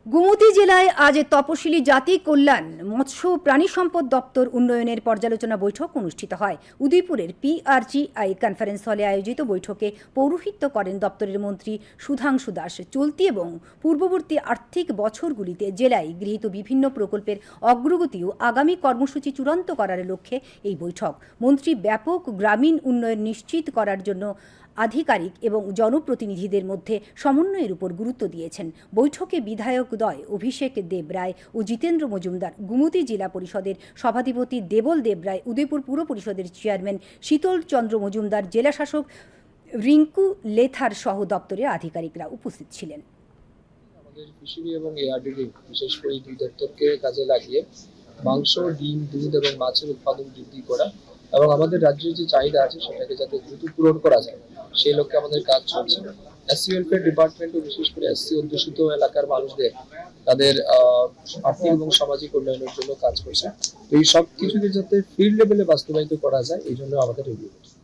গোমতী জেলায় আজ তপশিলি জাতি কল্যাণ মৎস্য প্রাণী সম্পদ দপ্তর উন্নয়নের পর্যালোচনা বৈঠক অনুষ্ঠিত হয়। উদয়পুরের PRGI কনফারেন্স হলে আয়োজিত বৈঠকে পৌরোহিত্য করেন দপ্তরের মন্ত্রী সুধাংশু দাস। চলতি এবং পূর্ববর্তী আর্থিক বছরগুলিতে জেলায় গৃহীত বিভিন্ন প্রকল্পের অগ্রগতি ও আগামী কর্মসূচি চূড়ান্ত করার লক্ষ্যে এই বৈঠক। মন্ত্রী ব্যাপক গ্রামীণ উন্নয়ন নিশ্চিত করার জন্য আধিকারিক এবং জনপ্রতিনিধিদের মধ্যে সমন্বয়ের উপর গুরুত্ব দিয়েছেন। বৈঠকে বিধায়কদ্বয় অভিষেক দেব রায় ও জিতেন্দ্র মজুমদার, গোমতী জেলা পরিষদের সভাধিপতি দেবল দেব রায়, উদয়পুর পুর পরিষদের চেয়ারম্যান শীতল চন্দ্র মজুমদার, জেলা শাসক রিঙ্কু লেথার সহ দপ্তরের আধিকারিকরা উপস্থিত ছিলেন। আমাদের ফিশারি এবং এআরডিডি বিশেষ করে এই দুই দপ্তরকে কাজে লাগিয়ে মাংস, ডিম, দুধ এবং মাছের উৎপাদন বৃদ্ধি করা এবং আমাদের রাজ্যের যে চাহিদা আছে সেটাকে যাতে দ্রুত পূরণ করা যায় সেই লক্ষ্যে আমাদের কাজ চলছে। এসসি ওয়েলফেয়ার ডিপার্টমেন্টও বিশেষ করে এসসি অধ্যুষিত এলাকার মানুষদের তাদের আর্থিক এবং সামাজিক উন্নয়নের জন্য কাজ করছে। তো এই সব কিছুকে যাতে ফিল্ড লেভেলে বাস্তবায়িত করা যায় এই জন্য আমাদের রিভিউ করছে।